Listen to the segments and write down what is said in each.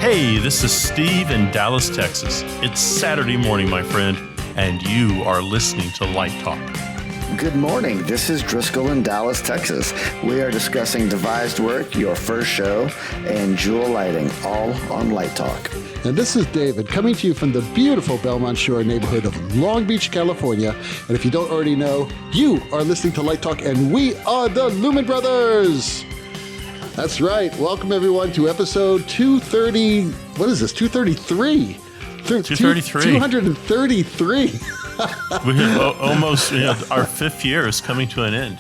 Hey, this is Steve in Dallas, Texas. It's Saturday morning, my friend, and you are listening to Light Talk. Good morning. This is Driscoll in Dallas, Texas. We are discussing Devised Work, your first show, and Jewel Lighting, all on Light Talk. And this is David, coming to you from the beautiful Belmont Shore neighborhood of Long Beach, California. And if you don't already know, you are listening to Light Talk, and we are the Lumen Brothers. That's right. Welcome, everyone, to episode 230. What is this? 233. 233. 233. We have almost, our fifth year is coming to an end.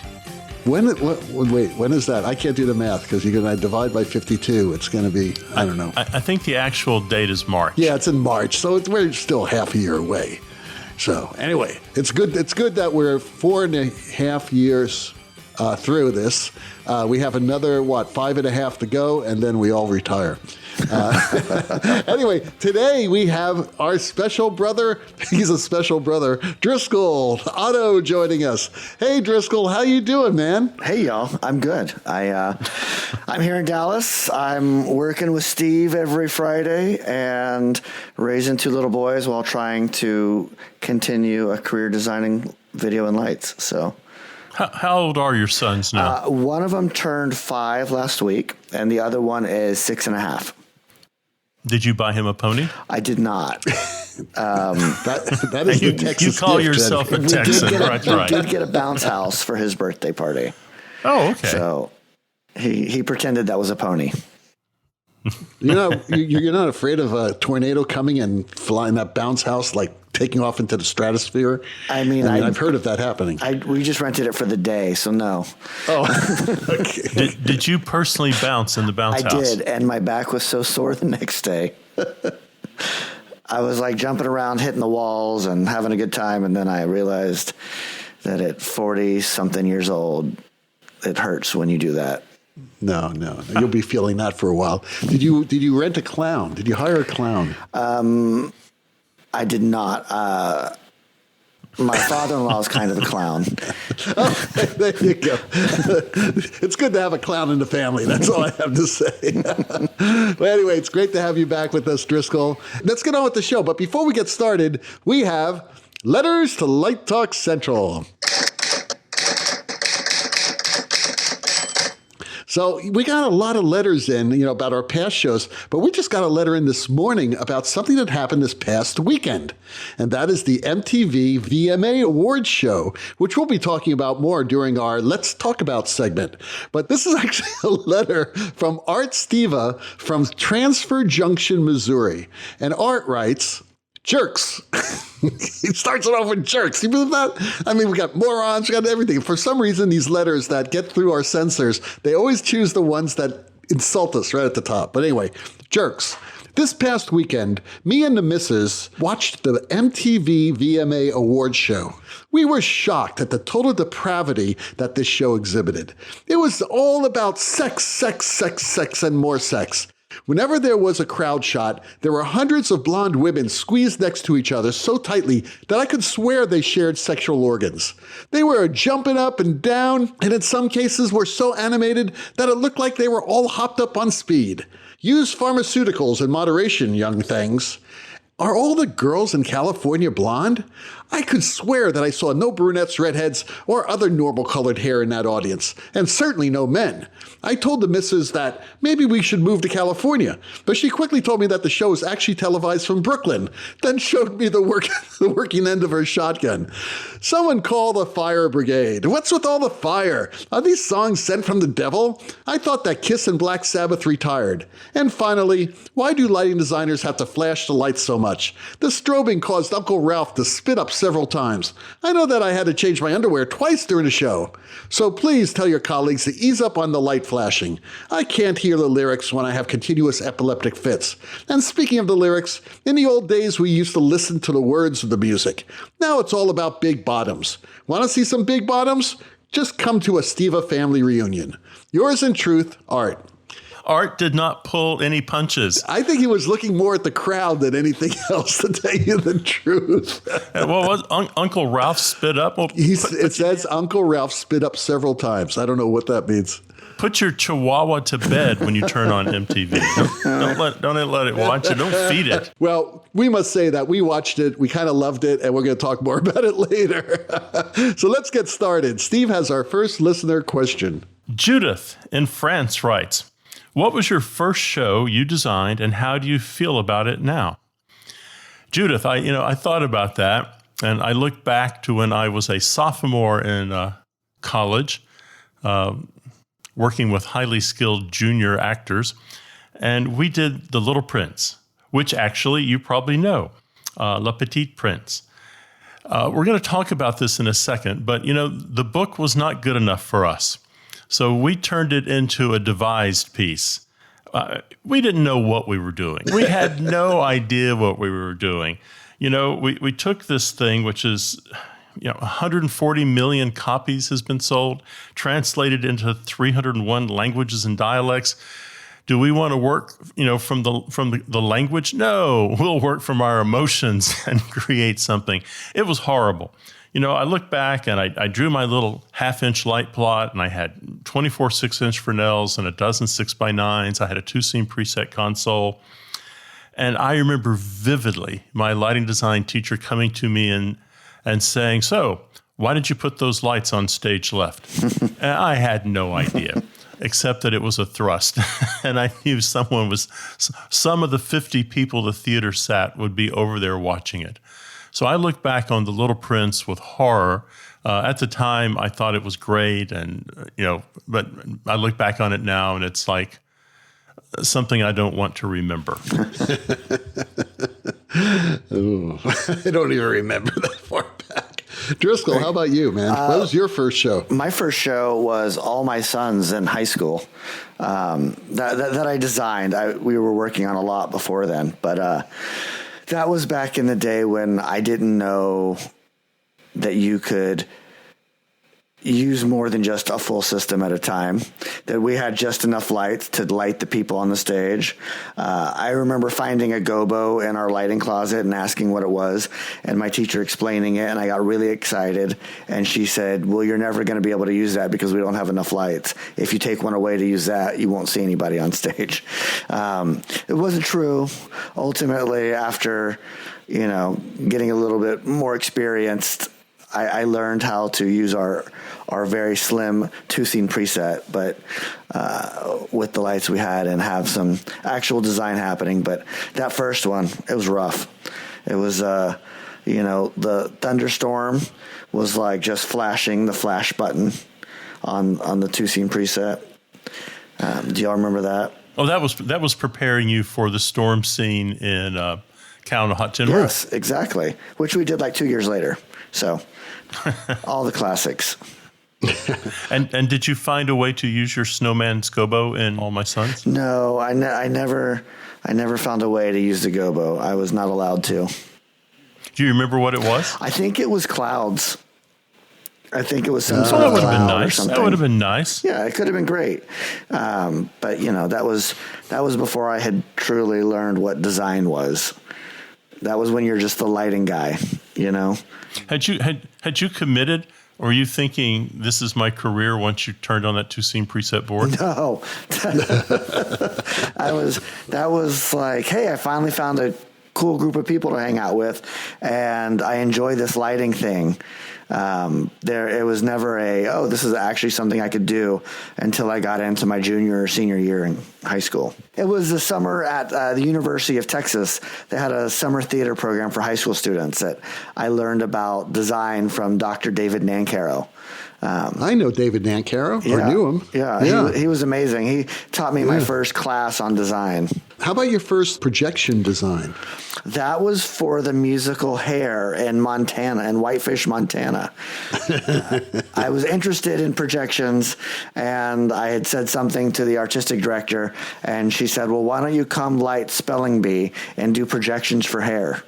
When is that? I can't do the math because you're going to divide by 52. It's going to be, I don't know. I think the actual date is March. Yeah, it's in March, so we're still half a year away. So anyway, it's good that we're 4.5 years through this. We have another, 5.5 to go, and then we all retire. Anyway, today we have our special brother. He's a special brother, Driscoll, Otto, joining us. Hey, Driscoll, how you doing, man? Hey, y'all. I'm good. I'm here in Dallas. I'm working with Steve every Friday and raising two little boys while trying to continue a career designing video and lights. So. How old are your sons now? One of them turned 5 last week, and the other one is 6.5. Did you buy him a pony? I did not. That is the Texas You call gift, yourself a Texan, right? We did get a bounce house for his birthday party. Oh, okay. So he pretended that was a pony. You're not afraid of a tornado coming and flying that bounce house, like taking off into the stratosphere? I mean, I've heard of that happening. We just rented it for the day, so no. Oh, okay. Did you personally bounce in the bounce house? I did, and my back was so sore the next day. I was like jumping around, hitting the walls, and having a good time, and then I realized that at 40-something years old, it hurts when you do that. No. You'll be feeling that for a while. Did you rent a clown? Did you hire a clown? I did not. My father-in-law is kind of the clown. Oh, there you go. It's good to have a clown in the family. That's all I have to say. Well, anyway, it's great to have you back with us, Driscoll. Let's get on with the show. But before we get started, we have Letters to Light Talk Central. So we got a lot of letters in, about our past shows, but we just got a letter in this morning about something that happened this past weekend, and that is the MTV VMA Awards Show, which we'll be talking about more during our Let's Talk About segment. But this is actually a letter from Art Steva from Transfer Junction, Missouri. And Art writes, "Jerks." He starts it off with jerks. You believe that? I mean, we got morons, we got everything. For some reason, these letters that get through our censors, they always choose the ones that insult us right at the top. But anyway, jerks. This past weekend, me and the missus watched the MTV VMA Awards Show. We were shocked at the total depravity that this show exhibited. It was all about sex, sex, sex, sex, and more sex. Whenever there was a crowd shot, there were hundreds of blonde women squeezed next to each other so tightly that I could swear they shared sexual organs. They were jumping up and down, and in some cases were so animated that it looked like they were all hopped up on speed. Use pharmaceuticals in moderation, young things. Are all the girls in California blonde? I could swear that I saw no brunettes, redheads, or other normal-colored hair in that audience, and certainly no men. I told the missus that maybe we should move to California, but she quickly told me that the show is actually televised from Brooklyn, then showed me the working end of her shotgun. Someone call the fire brigade. What's with all the fire? Are these songs sent from the devil? I thought that Kiss and Black Sabbath retired. And finally, why do lighting designers have to flash the lights so much? The strobing caused Uncle Ralph to spit up several times. I know that I had to change my underwear twice during the show. So please tell your colleagues to ease up on the light flashing. I can't hear the lyrics when I have continuous epileptic fits. And speaking of the lyrics, in the old days we used to listen to the words of the music. Now it's all about big bottoms. Want to see some big bottoms? Just come to a Steva family reunion. Yours in truth, Art. Art did not pull any punches. I think he was looking more at the crowd than anything else, to tell you the truth. Well, was Uncle Ralph spit up? Well, It says Uncle Ralph spit up several times. I don't know what that means. Put your chihuahua to bed when you turn on MTV. Don't let it watch it. Don't feed it. Well, we must say that we watched it, we kind of loved it, and we're going to talk more about it later. So let's get started. Steve has our first listener question. Judith in France writes, what was your first show you designed, and how do you feel about it now? Judith, I thought about that, and I looked back to when I was a sophomore in college, working with highly skilled junior actors, and we did The Little Prince, which actually you probably know, Le Petit Prince. We're going to talk about this in a second, but the book was not good enough for us. So we turned it into a devised piece. We didn't know what we were doing. We had no idea what we were doing. We took this thing, which is, 140 million copies has been sold, translated into 301 languages and dialects. Do we want to work, from the language? No, we'll work from our emotions and create something. It was horrible. I look back and I drew my little half-inch light plot, and I had 24 6-inch Fresnels and a dozen 6x9s. I had a 2-scene preset console. And I remember vividly my lighting design teacher coming to me and saying, so why did you put those lights on stage left? And I had no idea, except that it was a thrust. And I knew some of the 50 people the theater sat would be over there watching it. So I look back on The Little Prince with horror. At the time, I thought it was great, but I look back on it now, and it's like something I don't want to remember. Ooh, I don't even remember that far back. Driscoll, how about you, man? What was your first show? My first show was All My Sons in high school that I designed. We were working on a lot before then, but that was back in the day when I didn't know that you could use more than just a full system at a time, that we had just enough lights to light the people on the stage. I remember finding a gobo in our lighting closet and asking what it was, and my teacher explaining it, and I got really excited, and she said, well, you're never going to be able to use that because we don't have enough lights. If you take one away to use that, you won't see anybody on stage. It wasn't true. Ultimately, after getting a little bit more experienced, I learned how to use our very slim 2-scene preset, but with the lights we had, and have some actual design happening. But that first one, it was rough. It was, the thunderstorm was like just flashing the flash button on the 2-scene preset. Do y'all remember that? Oh, that was preparing you for the storm scene in Count on a Hot Tin Roof. Yes, exactly. Which we did like 2 years later. So all the classics. And did you find a way to use your snowman gobo in All My Sons? No, I never found a way to use the gobo. I was not allowed to. Do you remember what it was? I think it was clouds. I think it was some sort that of would have been cloud or nice. something. That would have been nice. Yeah, it could have been great. But that was before I had truly learned what design was. That was when you're just the lighting guy, Had you committed, or were you thinking this is my career once you turned on that 2-scene preset board? No. That was like, hey, I finally found a cool group of people to hang out with, and I enjoy this lighting thing. It was never this is actually something I could do until I got into my junior or senior year in high school. It was the summer at the University of Texas. They had a summer theater program for high school students that I learned about design from Dr. David Nancaro. I know David Nancaro, or knew him. Yeah. He was amazing. He taught me my first class on design. How about your first projection design? That was for the musical Hair in Montana, in Whitefish, Montana. I was interested in projections, and I had said something to the artistic director, and she said, well, why don't you come light Spelling Bee and do projections for Hair?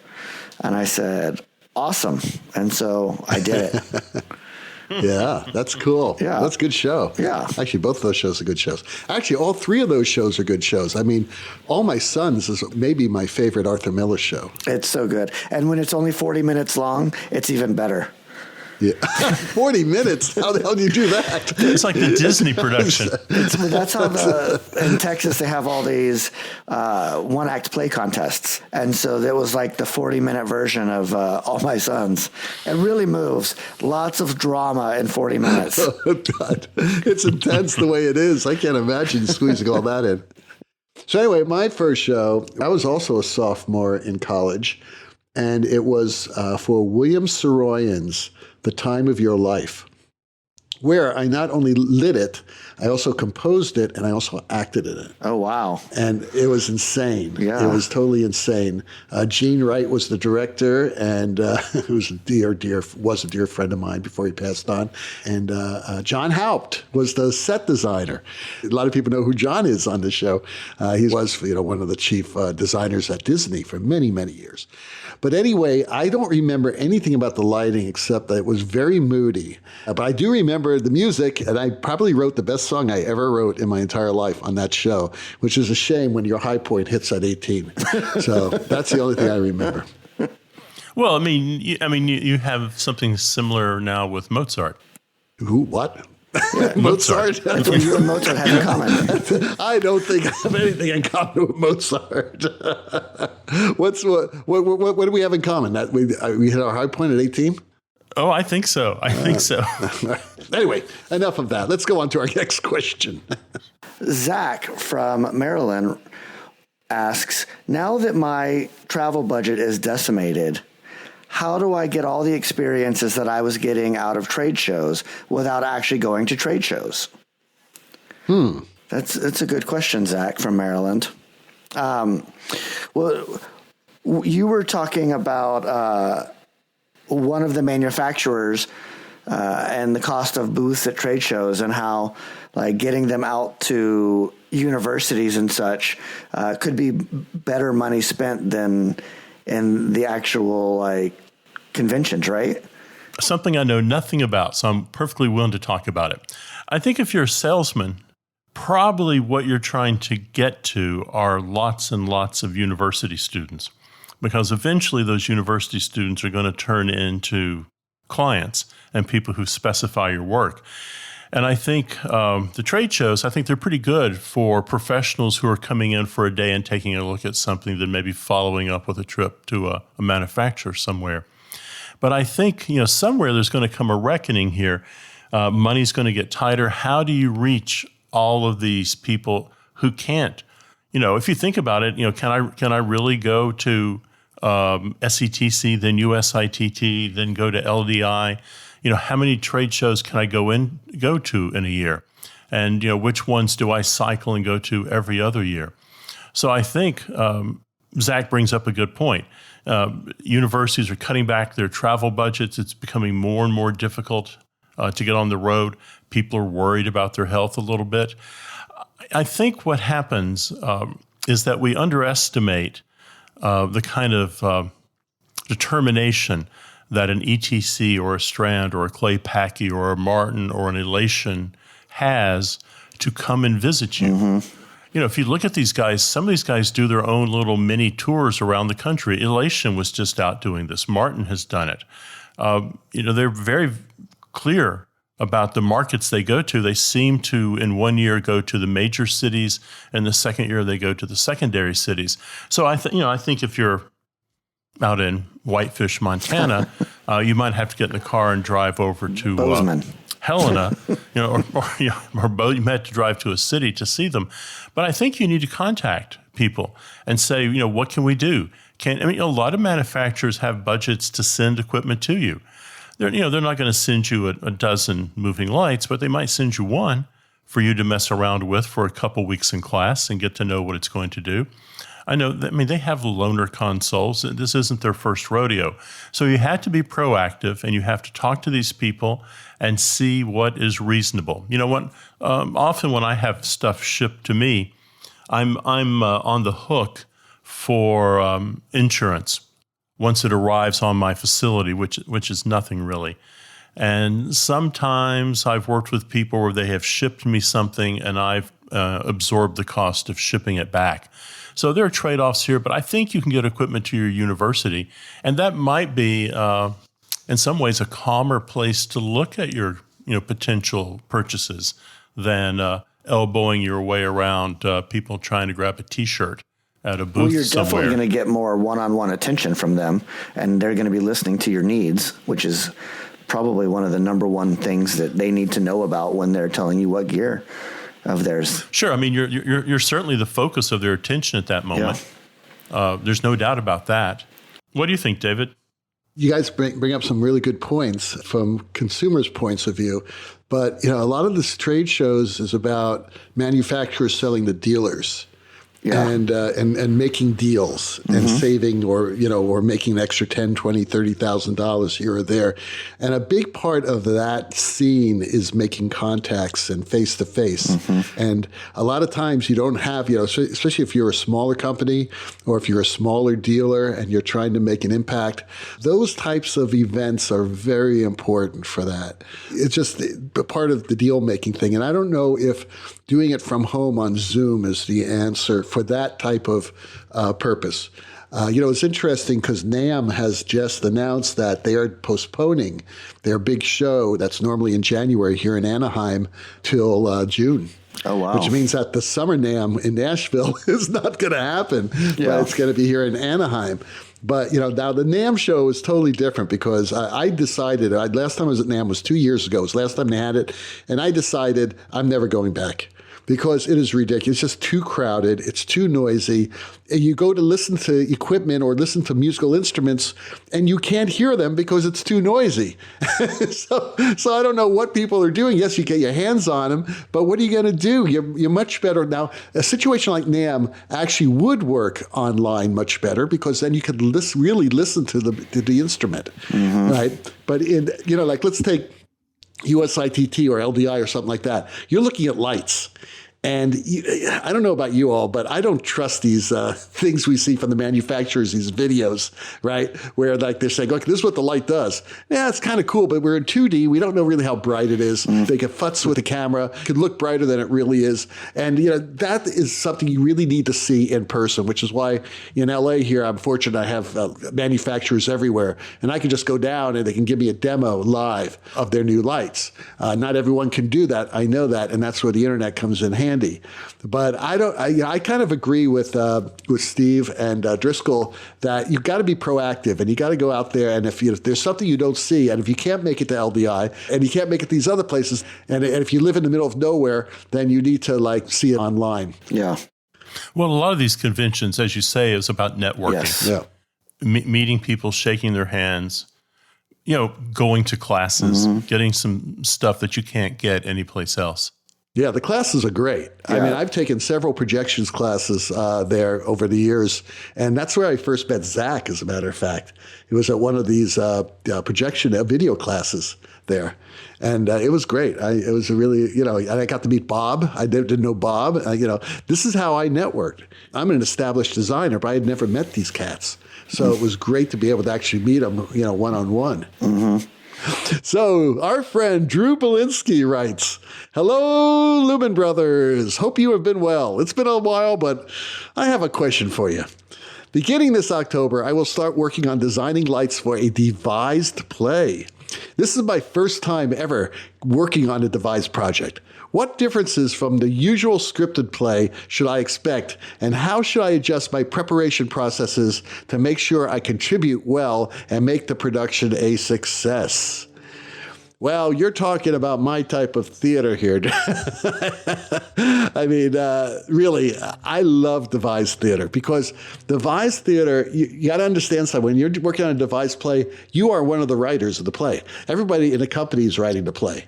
And I said, awesome. And so I did it. Yeah, that's cool. Yeah. That's a good show. Yeah. Actually, both of those shows are good shows. Actually, all 3 of those shows are good shows. I mean, All My Sons is maybe my favorite Arthur Miller show. It's so good. And when it's only 40 minutes long, it's even better. Yeah. 40 minutes? How the hell do you do that? It's like the Disney production. That's how in Texas they have all these one-act play contests. And so there was like the 40-minute version of All My Sons. It really moves. Lots of drama in 40 minutes. Oh, God. It's intense the way it is. I can't imagine squeezing all that in. So anyway, my first show, I was also a sophomore in college, and it was for William Saroyan's The Time of Your Life, where I not only lit it, I also composed it, and I also acted in it. Oh, wow. And it was insane. Yeah. It was totally insane. Gene Wright was the director, and who was a dear friend of mine before he passed on. And John Haupt was the set designer. A lot of people know who John is on the show. He was, one of the chief designers at Disney for many, many years. But anyway, I don't remember anything about the lighting except that it was very moody. But I do remember the music, and I probably wrote the best song I ever wrote in my entire life on that show, which is a shame when your high point hits at 18. So that's the only thing I remember. Well, you have something similar now with Mozart. Who? What? Yeah, Mozart? That's what you and Mozart have in common. I don't think I have anything in common with Mozart. What do we have in common? That we hit our high point at 18? Oh, I think so. I think so. Anyway, enough of that. Let's go on to our next question. Zach from Maryland asks, now that my travel budget is decimated, how do I get all the experiences that I was getting out of trade shows without actually going to trade shows? That's a good question, Zach from Maryland. Well, you were talking about one of the manufacturers and the cost of booths at trade shows and how like getting them out to universities and such could be better money spent than in the actual like conventions, right? Something I know nothing about, so I'm perfectly willing to talk about it. I think if you're a salesman, probably what you're trying to get to are lots and lots of university students, because eventually those university students are going to turn into clients and people who specify your work. And I think the trade shows, I think they're pretty good for professionals who are coming in for a day and taking a look at something, then maybe following up with a trip to a manufacturer somewhere. But I think, somewhere there's going to come a reckoning here. Money's going to get tighter. How do you reach all of these people who can't? If you think about it, can I really go to SETC, then USITT, then go to LDI? How many trade shows can I go to in a year? And, which ones do I cycle and go to every other year? So I think Zach brings up a good point. Universities are cutting back their travel budgets. It's becoming more and more difficult to get on the road. People are worried about their health a little bit. I think what happens is that we underestimate the kind of determination that an ETC or a Strand or a Clay Packey or a Martin or an Elation has to come and visit you. Mm-hmm. If you look at these guys, some of these guys do their own little mini tours around the country. Elation was just out doing this. Martin has done it. They're very clear about the markets they go to. They seem to, in one year, go to the major cities, and the second year they go to the secondary cities. So I think if you're out in Whitefish, Montana, you might have to get in the car and drive over to Bozeman. Helena, or you might have to drive to a city to see them. But I think you need to contact people and say, what can we do? A lot of manufacturers have budgets to send equipment to you. They're not going to send you a dozen moving lights, but they might send you one for you to mess around with for a couple weeks in class and get to know what it's going to do. I know that, they have loaner consoles. This isn't their first rodeo. So you have to be proactive and you have to talk to these people and see what is reasonable. Often when I have stuff shipped to me, I'm on the hook for insurance once it arrives on my facility, which is nothing really. And sometimes I've worked with people where they have shipped me something and I've absorbed the cost of shipping it back. So there are trade-offs here, but I think you can get equipment to your university, and that might be in some ways, a calmer place to look at your potential purchases than elbowing your way around people trying to grab a T-shirt at a booth somewhere. Well, you're definitely going to get more one-on-one attention from them, and they're going to be listening to your needs, which is probably one of the number one things that they need to know about when they're telling you what gear of theirs. Sure. I mean, you're certainly the focus of their attention at that moment. Yeah. There's no doubt about that. What do you think, David? You guys bring up some really good points from consumers' points of view. But, a lot of this trade shows is about manufacturers selling to dealers. Yeah. And making deals and saving or making an extra $10,000, $20,000, $30,000 here or there. And a big part of that scene is making contacts and face to face. And a lot of times you don't have, especially if you're a smaller company or if you're a smaller dealer and you're trying to make an impact, those types of events are very important for that. It's just a part of the deal making thing. And I don't know if doing it from home on Zoom is the answer for that type of purpose. It's interesting because NAMM has just announced that they are postponing their big show that's normally in January here in Anaheim till June. Oh, wow. Which means that the summer NAMM in Nashville is not going to happen. Yeah. But it's going to be here in Anaheim. But, now the NAMM show is totally different because I decided, last time I was at NAMM was 2 years ago. It was the last time they had it. And I decided I'm never going back because it is ridiculous. It's just too crowded. It's too noisy. And you go to listen to equipment or listen to musical instruments and you can't hear them because it's too noisy. So I don't know what people are doing. Yes, you get your hands on them, but what are you going to do? You're much better. Now, a situation like NAMM actually would work online much better because then you could really listen to the instrument, right? But let's take USITT or LDI or something like that. You're looking at lights. And I don't know about you all, but I don't trust these things we see from the manufacturers, these videos, right? Where they're saying, look, this is what the light does. Yeah, it's kind of cool, but we're in 2D. We don't know really how bright it is. They can futz with the camera. It could look brighter than it really is. And, that is something you really need to see in person, which is why in LA here, I'm fortunate I have manufacturers everywhere. And I can just go down and they can give me a demo live of their new lights. Not everyone can do that. I know that. And that's where the internet comes in handy. But I kind of agree with Steve and Driscoll that you've got to be proactive and you got to go out there. And if there's something you don't see, and if you can't make it to LDI and you can't make it to these other places, and if you live in the middle of nowhere, then you need to see it online. Yeah. Well, a lot of these conventions, as you say, is about networking. Yes. Yeah. Meeting people, shaking their hands, going to classes, getting some stuff that you can't get anyplace else. Yeah, the classes are great. Yeah. I mean, I've taken several projections classes there over the years, and that's where I first met Zach, as a matter of fact. It was at one of these projection video classes there, and it was great. It was a really, and I got to meet Bob. I didn't know Bob. This is how I networked. I'm an established designer, but I had never met these cats. So it was great to be able to actually meet them, one-on-one. So our friend Drew Belinsky writes, "Hello, Lumen Brothers. Hope you have been well. It's been a while, but I have a question for you. Beginning this October, I will start working on designing lights for a devised play. This is my first time ever working on a devised project. What differences from the usual scripted play should I expect, and how should I adjust my preparation processes to make sure I contribute well and make the production a success?" Well, you're talking about my type of theater here. I mean, really, I love devised theater because devised theater, you got to understand something. When you're working on a devised play, you are one of the writers of the play. Everybody in the company is writing the play.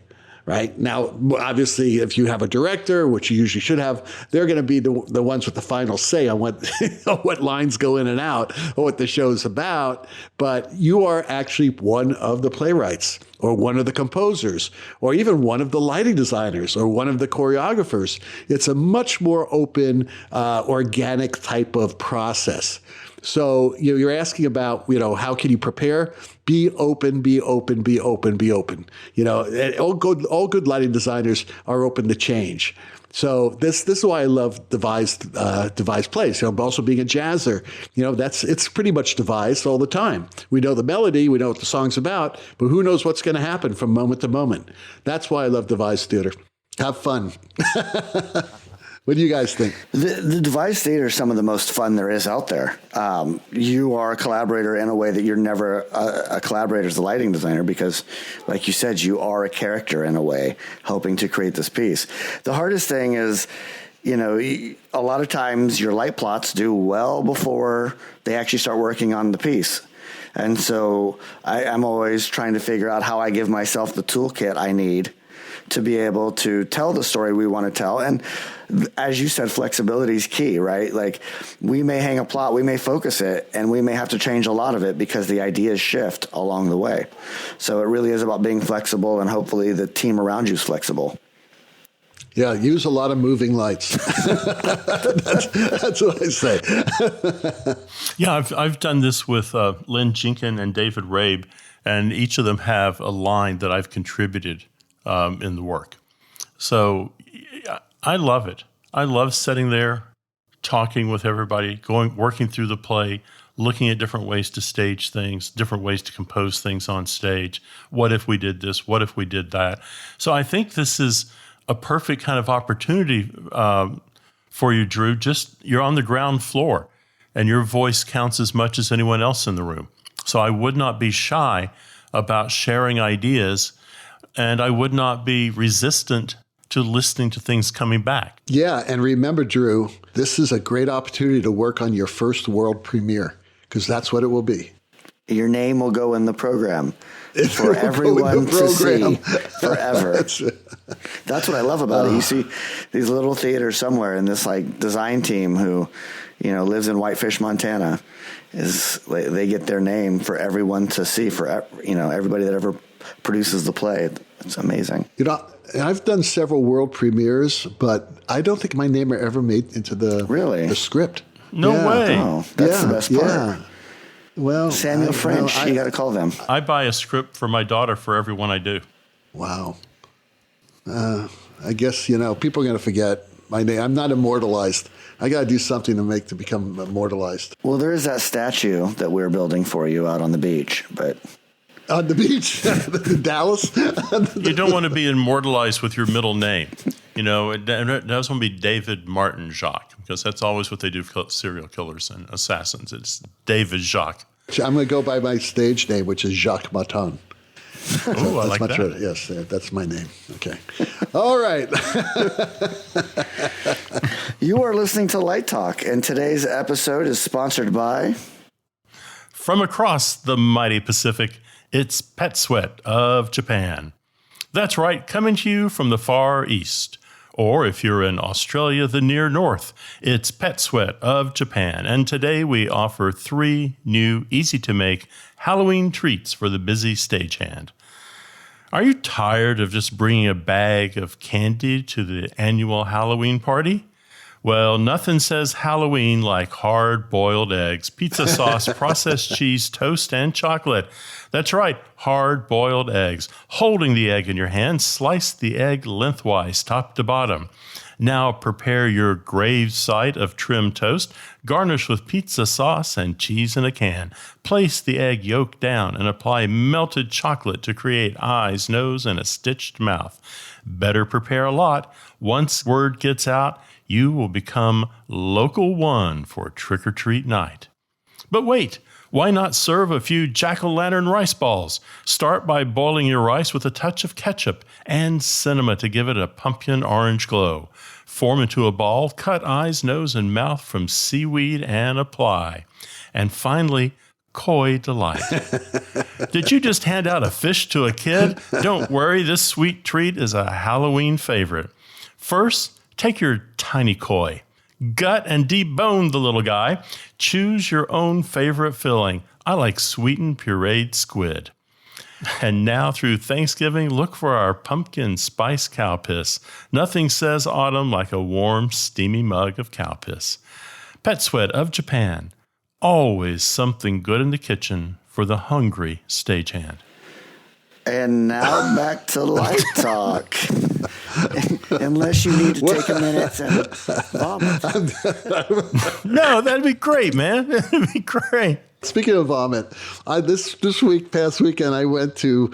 Right? Now, obviously, if you have a director, which you usually should have, they're going to be the ones with the final say on what what lines go in and out or what the show's about. But you are actually one of the playwrights or one of the composers or even one of the lighting designers or one of the choreographers. It's a much more open, organic type of process. So you're asking about, how can you prepare? Be open, be open, be open, be open. And all good lighting designers are open to change. So this is why I love devised plays. Also being a jazzer, it's pretty much devised all the time. We know the melody, we know what the song's about, but who knows what's going to happen from moment to moment. That's why I love devised theater. Have fun. What do you guys think? The devised theater is some of the most fun there is out there. You are a collaborator in a way that you're never a collaborator as a lighting designer because, like you said, you are a character in a way, hoping to create this piece. The hardest thing is, a lot of times your light plots do well before they actually start working on the piece. And so I'm always trying to figure out how I give myself the toolkit I need to be able to tell the story we want to tell. And as you said, flexibility is key, right? Like we may hang a plot, we may focus it, and we may have to change a lot of it because the ideas shift along the way. So it really is about being flexible, and hopefully the team around you is flexible. Yeah, use a lot of moving lights. That's what I say. Yeah, I've done this with Lynn Jenkin and David Rabe, and each of them have a line that I've contributed in the work. So I love it. I love sitting there, talking with everybody, working through the play, looking at different ways to stage things, different ways to compose things on stage. What if we did this? What if we did that? So I think this is a perfect kind of opportunity for you, Drew. You're on the ground floor, and your voice counts as much as anyone else in the room. So I would not be shy about sharing ideas, and I would not be resistant to listening to things coming back. Yeah, and remember, Drew, this is a great opportunity to work on your first world premiere, because that's what it will be. Your name will go in the program for everyone to see forever. That's what I love about it. You see these little theaters somewhere, and this design team who, lives in Whitefish, Montana, they get their name for everyone to see, for everybody that ever produces the play. It's amazing. I've done several world premieres, but I don't think my name ever made into the script. No way. Oh, that's the best part. Yeah. Well, Samuel French, you got to call them. I buy a script for my daughter for every one I do. Wow. I guess, people are going to forget my name. I'm not immortalized. I got to do something to become immortalized. Well, there is that statue that we're building for you out on the beach, but... On the beach in Dallas? You don't want to be immortalized with your middle name. It doesn't want to be David Martin Jacques, because that's always what they do for serial killers and assassins. It's David Jacques. I'm going to go by my stage name, which is Jacques Martan. Oh, I like that. Right. Yes, that's my name. Okay. All right. You are listening to Light Talk, and today's episode is sponsored by... From across the mighty Pacific, it's Pet Sweat of Japan. That's right, coming to you from the far east. Or if you're in Australia, the near north, it's Pet Sweat of Japan. And today we offer 3 new, easy-to-make Halloween treats for the busy stagehand. Are you tired of just bringing a bag of candy to the annual Halloween party? Well, nothing says Halloween like hard-boiled eggs, pizza sauce, processed cheese, toast, and chocolate. That's right, hard-boiled eggs. Holding the egg in your hand, slice the egg lengthwise, top to bottom. Now prepare your grave site of trimmed toast, garnish with pizza sauce and cheese in a can. Place the egg yolk down and apply melted chocolate to create eyes, nose, and a stitched mouth. Better prepare a lot. Once word gets out, you will become local one for trick-or-treat night. But wait, why not serve a few jack-o'-lantern rice balls? Start by boiling your rice with a touch of ketchup and cinema to give it a pumpkin orange glow. Form into a ball, cut eyes, nose, and mouth from seaweed and apply. And finally, koi delight. Did you just hand out a fish to a kid? Don't worry, this sweet treat is a Halloween favorite. First, take your tiny koi, gut and debone the little guy. Choose your own favorite filling. I like sweetened pureed squid. And now through Thanksgiving, look for our pumpkin spice cow piss. Nothing says autumn like a warm, steamy mug of cow piss. Pet Sweat of Japan. Always something good in the kitchen for the hungry stagehand. And now back to light talk. Unless you need to take a minute and vomit. No, that'd be great, man. That'd be great. Speaking of vomit, past weekend, I went to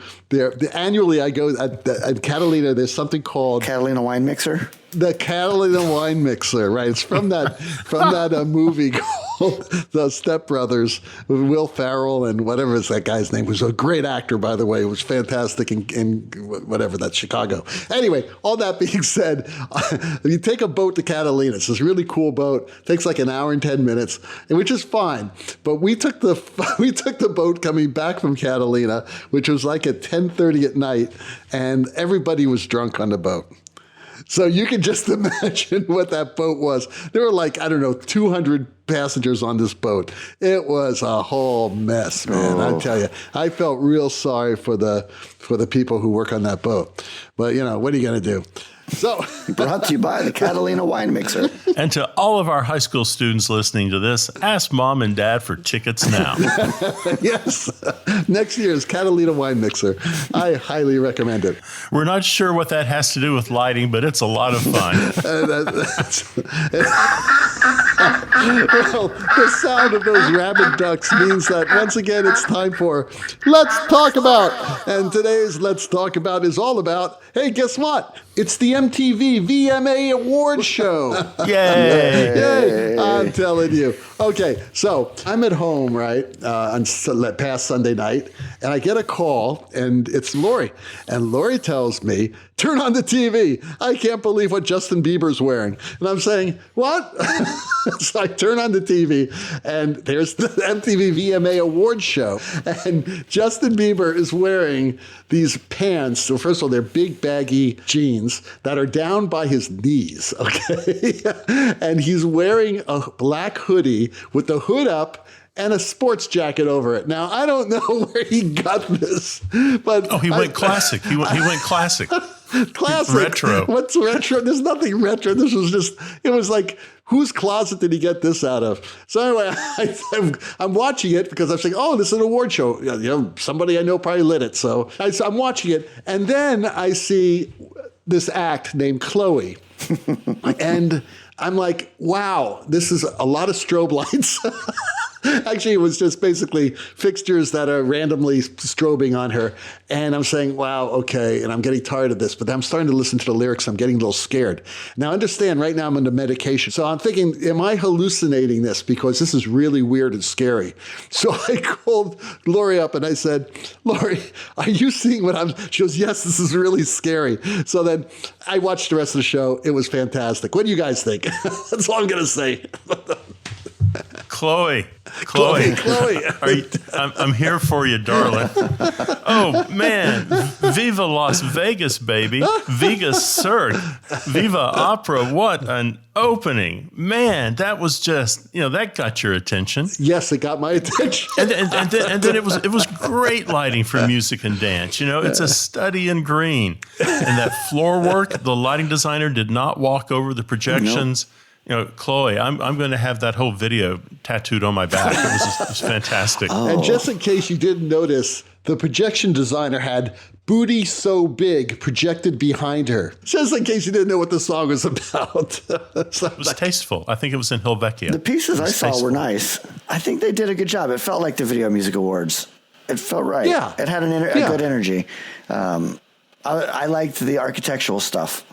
annually I go at Catalina. There's something called Catalina wine mixer. The Catalina wine mixer, right? It's from that movie called The Step Brothers with Will Ferrell and whatever is that guy's name. He was a great actor, by the way. It was fantastic in whatever, that's Chicago. Anyway, all that being said, you take a boat to Catalina. It's this really cool boat. It takes like an hour and 10 minutes, which is fine. But we took the boat coming back from Catalina, which was like at 10:30 at night, and everybody was drunk on the boat. So you can just imagine what that boat was. There were like, 200 passengers on this boat. It was a whole mess, man. I tell you, I felt real sorry for the people who work on that boat. But, what are you going to do? So brought to you by the Catalina wine mixer. And to all of our high school students listening to this, ask mom and dad for tickets now. Yes. Next year's Catalina wine mixer. I highly recommend it. We're not sure what that has to do with lighting, but it's a lot of fun. Well, the sound of those rabid ducks means that once again it's time for Let's Talk About. And today's Let's Talk About is all about, hey, guess what? It's the MTV VMA Awards Show. Yay! Yay! I'm telling you. Okay, so I'm at home, right, on past Sunday night, and I get a call, and it's Lori. And Lori tells me, turn on the TV. I can't believe what Justin Bieber's wearing. And I'm saying, what? So I turn on the TV, and there's the MTV VMA Awards Show. And Justin Bieber is wearing these pants. So first of all, they're big, baggy jeans that are down by his knees, okay? And he's wearing a black hoodie with the hood up and a sports jacket over it. Now, I don't know where he got this, but... Oh, he went classic. He went classic. Classic. Retro. What's retro? There's nothing retro. This was just, it was like, whose closet did he get this out of? So anyway, I'm watching it because I'm saying, oh, this is an award show. Somebody I know probably lit it. So I'm watching it. And then I see this act named Chloe. And I'm like, wow, this is a lot of strobe lights. Actually, it was just basically fixtures that are randomly strobing on her. And I'm saying, wow, okay. And I'm getting tired of this. But I'm starting to listen to the lyrics. I'm getting a little scared. Now, understand, right now I'm under medication. So I'm thinking, am I hallucinating this? Because this is really weird and scary. So I called Lori up and I said, Lori, are you seeing what I'm... She goes, yes, this is really scary. So then I watched the rest of the show. It was fantastic. What do you guys think? That's all I'm going to say. Chloe. I'm here for you, darling. Oh, man. Viva Las Vegas, baby. Viva Cirque. Viva Opera. What an opening. Man, that was just, that got your attention. Yes, it got my attention. and then it was great lighting for music and dance. It's a study in green. And that floor work, the lighting designer did not walk over the projections. Nope. Chloe, I'm going to have that whole video tattooed on my back. It was fantastic. Oh. And just in case you didn't notice, the projection designer had Booty So Big projected behind her. Just in case you didn't know what the song was about. It was tasteful. I think it was in Helvetia. The pieces I saw were nice. I think they did a good job. It felt like the Video Music Awards. It felt right. Yeah. It had a good energy. I liked the architectural stuff.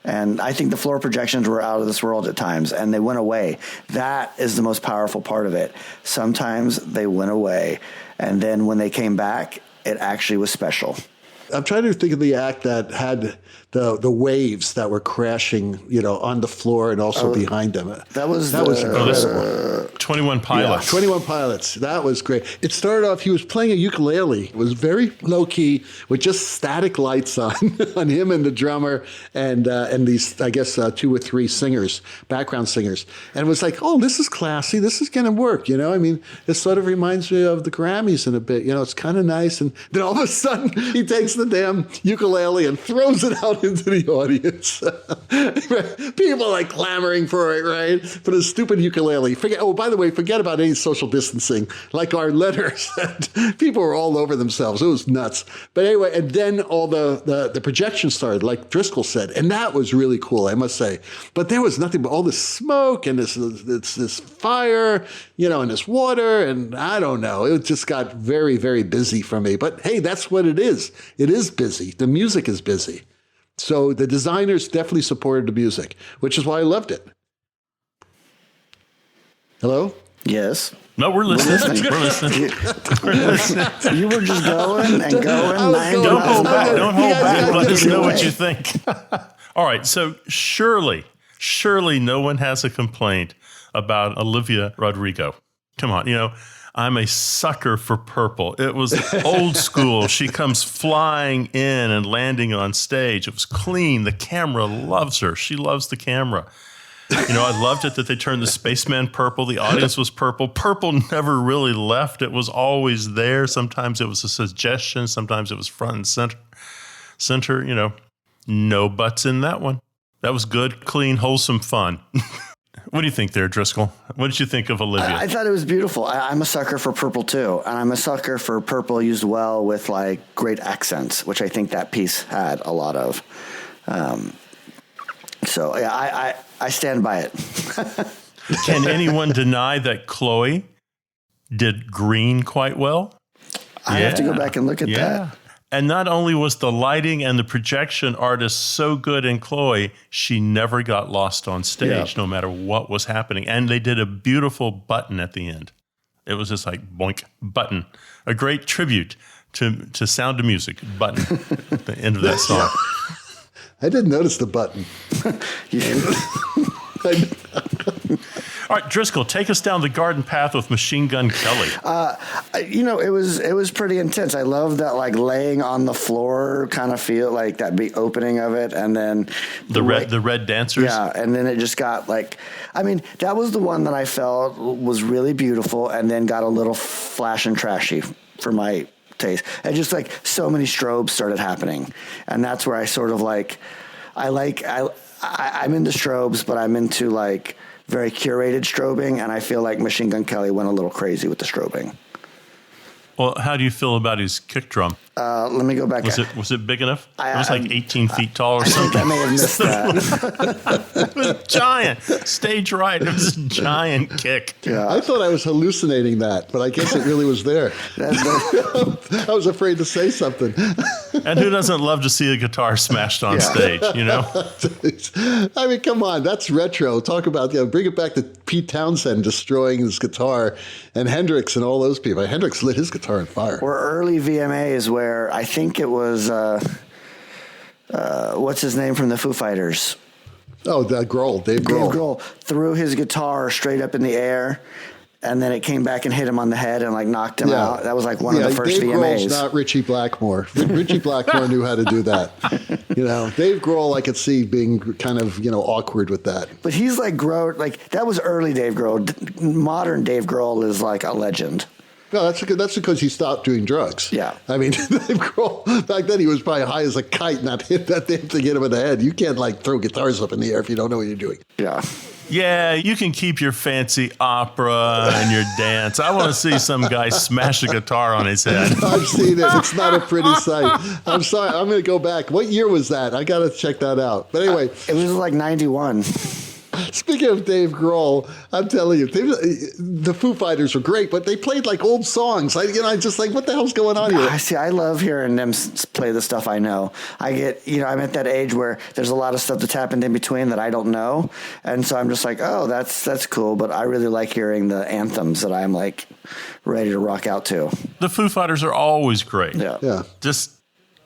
And I think the floor projections were out of this world at times, and they went away. That is the most powerful part of it. Sometimes they went away, and then when they came back, it actually was special. I'm trying to think of the act that had the waves that were crashing, on the floor and also behind them. That was incredible. 21 Pilots. Yeah, 21 Pilots. That was great. It started off, he was playing a ukulele. It was very low key with just static lights on him and the drummer and these, I guess, 2 or 3 singers, background singers. And it was like, oh, this is classy. This is going to work. I mean, it sort of reminds me of the Grammys in a bit. It's kind of nice. And then all of a sudden he takes the damn ukulele and throws it out into the audience. People like clamoring for it, right? For the stupid ukulele. Oh, by the way, way, forget about any social distancing. Like our letters, people were all over themselves. It was nuts. But anyway, and then all the projection started, like Driscoll said, and that was really cool, I must say. But there was nothing but all this smoke and this fire, and this water, and I don't know. It just got very, very busy for me. But hey, that's what it is. It is busy. The music is busy. So the designers definitely supported the music, which is why I loved it. Hello? Yes. No, we're listening. We're listening. You were just going and going. Don't hold back. Don't hold back. Let us know what you think. All right. So surely no one has a complaint about Olivia Rodrigo. Come on. I'm a sucker for purple. It was old school. She comes flying in and landing on stage. It was clean. The camera loves her. She loves the camera. I loved it that they turned the spaceman purple. The audience was purple. Purple never really left. It was always there. Sometimes it was a suggestion. Sometimes it was front and center, no butts in that one. That was good, clean, wholesome fun. What do you think there, Driscoll? What did you think of Olivia? I thought it was beautiful. I'm a sucker for purple too. And I'm a sucker for purple used well with like great accents, which I think that piece had a lot of. So yeah, I stand by it. Can anyone deny that Chloe did green quite well? I have to go back and look at that. And not only was the lighting and the projection artist so good in Chloe, she never got lost on stage, no matter what was happening. And they did a beautiful button at the end. It was just like boink, button. A great tribute to Sound of Music, button, at the end of that song. I didn't notice the button. All right, Driscoll, take us down the garden path with Machine Gun Kelly. It was pretty intense. I love that like laying on the floor kind of feel, like that big opening of it, and then the red dancers. Yeah, and then it just got like, that was the one that I felt was really beautiful, and then got a little flash and trashy for my taste. And just like so many strobes started happening, and that's where I sort of like, I'm into strobes, but I'm into like very curated strobing, and I feel like Machine Gun Kelly went a little crazy with the strobing. Well, how do you feel about his kick drum? Let me go back. Was it big enough? It was like 18 feet tall or something. I may have missed that. It was giant. Stage right. It was a giant kick. Yeah. I thought I was hallucinating that, but I guess it really was there. I was afraid to say something. And who doesn't love to see a guitar smashed on stage, I mean, come on. That's retro. Talk about, bring it back to Pete Townsend destroying his guitar, and Hendrix and all those people. Hendrix lit his guitar on fire. Or early VMAs where I think it was, what's his name from the Foo Fighters? Oh, Grohl, Dave Grohl. Dave Grohl threw his guitar straight up in the air, and then it came back and hit him on the head and like knocked him out. That was like one of the first Dave VMAs. Grohl's not Richie Blackmore. Richie Blackmore knew how to do that. Dave Grohl, I could see being kind of, awkward with that. But he's like that was early Dave Grohl. Modern Dave Grohl is like a legend. No, that's because he stopped doing drugs. Yeah. I mean, Dave Grohl, back then he was probably high as a kite, not hit that damn thing, hit him in the head. You can't like throw guitars up in the air if you don't know what you're doing. Yeah. Yeah, you can keep your fancy opera and your dance. I want to see some guy smash a guitar on his head. I've seen it. It's not a pretty sight. I'm sorry. I'm going to go back. What year was that? I got to check that out. But anyway. It was like 91. Speaking of Dave Grohl, I'm telling you, the Foo Fighters were great, but they played like old songs. I'm just like, what the hell's going on here? I love hearing them play the stuff I know. I get, I'm at that age where there's a lot of stuff that's happened in between that I don't know. And so I'm just like, oh, that's cool. But I really like hearing the anthems that I'm like ready to rock out to. The Foo Fighters are always great. Yeah. Just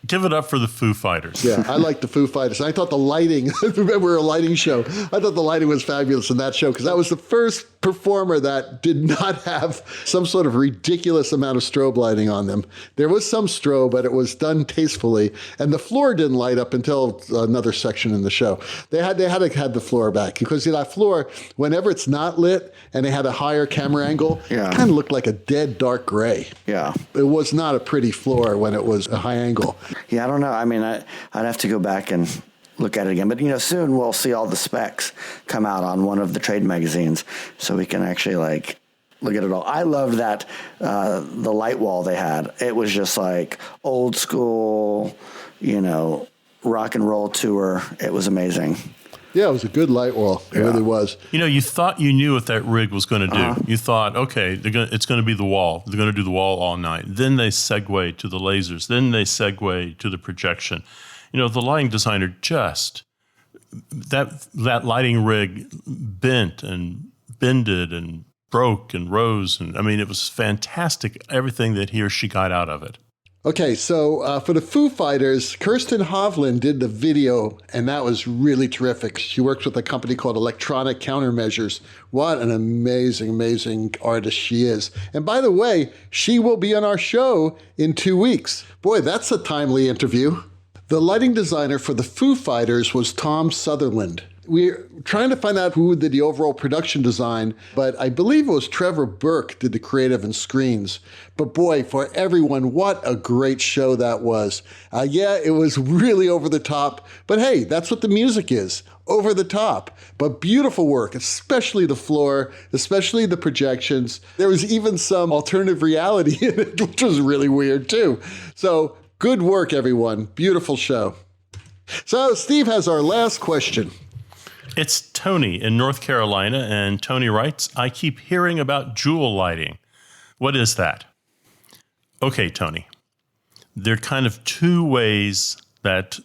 give it up for the Foo Fighters. Yeah, I like the Foo Fighters. I thought the lighting, remember a lighting show? I thought the lighting was fabulous in that show because that was the first performer that did not have some sort of ridiculous amount of strobe lighting on them. There was some strobe, but it was done tastefully. And the floor didn't light up until another section in the show. They had to have the floor back because that floor, whenever it's not lit and they had a higher camera angle, it kind of looked like a dead dark gray. Yeah. It was not a pretty floor when it was a high angle. Yeah, I don't know. I mean, I'd have to go back and look at it again. But, soon we'll see all the specs come out on one of the trade magazines so we can actually, look at it all. I loved that the light wall they had. It was just like old school, rock and roll tour. It was amazing. Yeah, it was a good light wall. It really was. You thought you knew what that rig was going to do. You thought, okay, it's going to be the wall. They're going to do the wall all night. Then they segue to the lasers. Then they segue to the projection. The lighting designer that lighting rig bent and bended and broke and rose. And it was fantastic, everything that he or she got out of it. Okay, so for the Foo Fighters, Kirsten Hovland did the video, and that was really terrific. She works with a company called Electronic Countermeasures. What an amazing, amazing artist she is. And by the way, she will be on our show in 2 weeks. Boy, that's a timely interview. The lighting designer for the Foo Fighters was Tom Sutherland. We're trying to find out who did the overall production design, but I believe it was Trevor Burke did the creative and screens. But boy, for everyone, what a great show that was. Yeah, it was really over the top, but hey, that's what the music is, over the top. But beautiful work, especially the floor, especially the projections. There was even some alternative reality in it, which was really weird too. So good work, everyone. Beautiful show. So Steve has our last question. It's Tony in North Carolina, and Tony writes, I keep hearing about jewel lighting. What is that? Okay, Tony. There are kind of two ways that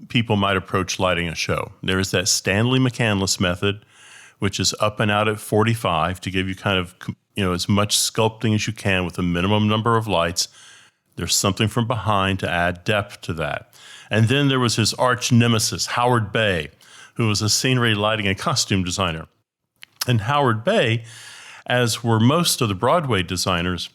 people might approach lighting a show. There is that Stanley McCandless method, which is up and out at 45 to give you kind of, as much sculpting as you can with a minimum number of lights. There's something from behind to add depth to that. And then there was his arch nemesis, Howard Bay, who was a scenery, lighting, and costume designer. And Howard Bay, as were most of the Broadway designers,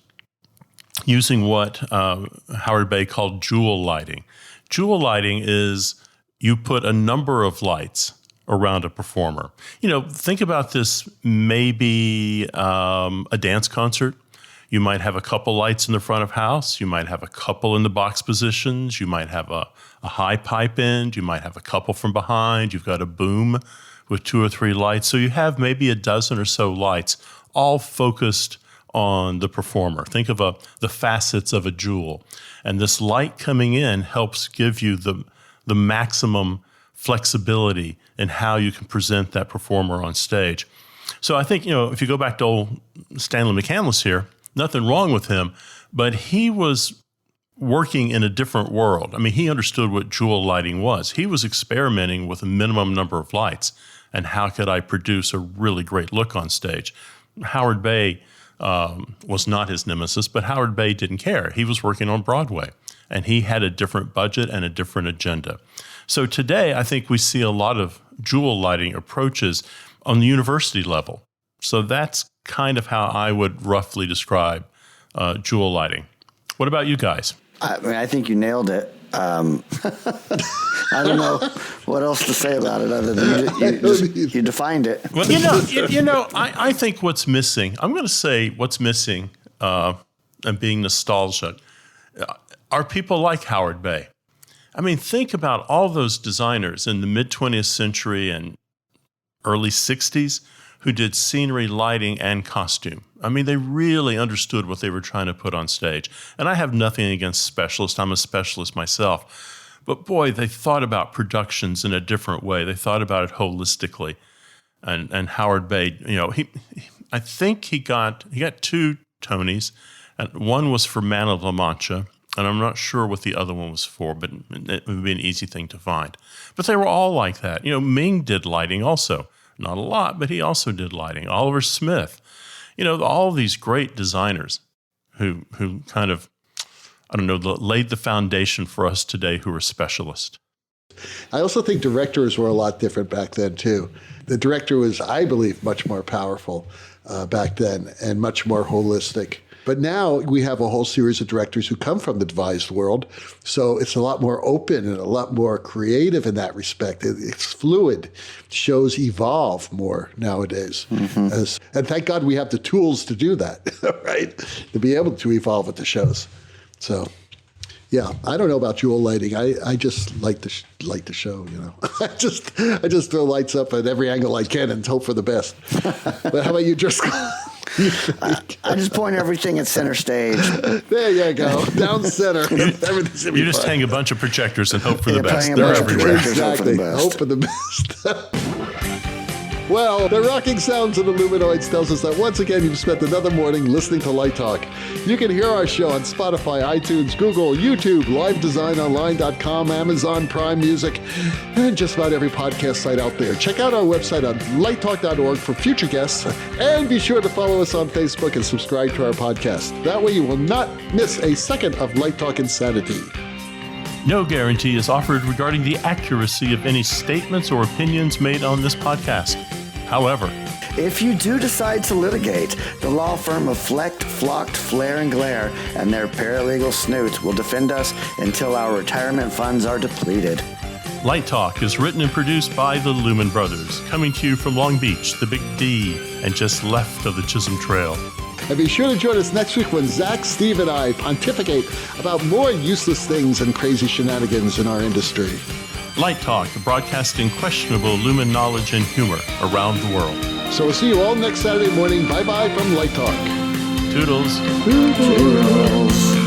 using what Howard Bay called jewel lighting. Jewel lighting is you put a number of lights around a performer. Think about this maybe a dance concert. You might have a couple lights in the front of house. You might have a couple in the box positions. You might have a high pipe end. You might have a couple from behind. You've got a boom with 2 or 3 lights. So you have maybe a dozen or so lights, all focused on the performer. Think of the facets of a jewel. And this light coming in helps give you the maximum flexibility in how you can present that performer on stage. So I think, if you go back to old Stanley McCandless here, nothing wrong with him, but he was working in a different world. He understood what jewel lighting was. He was experimenting with a minimum number of lights and how could I produce a really great look on stage. Howard Bay was not his nemesis, but Howard Bay didn't care. He was working on Broadway, and he had a different budget and a different agenda. So today, I think we see a lot of jewel lighting approaches on the university level. So that's kind of how I would roughly describe jewel lighting. What about you guys? I think you nailed it. I don't know what else to say about it other than you defined it. Well, I think what's missing, I'm going to say what's missing, and being nostalgic, are people like Howard Bay. Think about all those designers in the mid-20th century and early 60s who did scenery, lighting, and costume. They really understood what they were trying to put on stage. And I have nothing against specialists. I'm a specialist myself. But boy, they thought about productions in a different way. They thought about it holistically. And Howard Bay, I think he got 2 Tonys. And one was for Man of La Mancha, and I'm not sure what the other one was for, but it would be an easy thing to find. But they were all like that. Ming did lighting also. Not a lot, but he also did lighting. Oliver Smith. All these great designers who kind of, laid the foundation for us today who are specialists. I also think directors were a lot different back then, too. The director was, I believe, much more powerful back then and much more holistic. But now we have a whole series of directors who come from the devised world. So it's a lot more open and a lot more creative in that respect. It's fluid. Shows evolve more nowadays. Mm-hmm. And thank God we have the tools to do that, right? To be able to evolve with the shows. So, yeah, I don't know about jewel lighting. I just like the show, I just throw lights up at every angle I can and hope for the best. But how about you, Driscoll? I just point everything at center stage. There you go. Down center. Everything's gonna be You just fine. hang a bunch of projectors and hope for the best. hang a They're bunch of everywhere. projectors. Hope for the Exactly. best. Hope for the best. Well, the rocking sounds of the Luminoids tells us that once again you've spent another morning listening to Light Talk. You can hear our show on Spotify, iTunes, Google, YouTube, livedesignonline.com, Amazon Prime Music, and just about every podcast site out there. Check out our website on lighttalk.org for future guests, and be sure to follow us on Facebook and subscribe to our podcast. That way you will not miss a second of Light Talk insanity. No guarantee is offered regarding the accuracy of any statements or opinions made on this podcast. However, If you do decide to litigate, the law firm of Flecht, Flocked, Flare, and Glare and their paralegal snoots will defend us until our retirement funds are depleted. Light Talk is written and produced by the Lumen Brothers, coming to you from Long Beach, the Big D, and just left of the Chisholm Trail. And be sure to join us next week when Zach, Steve, and I pontificate about more useless things and crazy shenanigans in our industry. Light Talk, broadcasting questionable Lumen knowledge and humor around the world. So we'll see you all next Saturday morning. Bye-bye from Light Talk. Toodles. Toodles.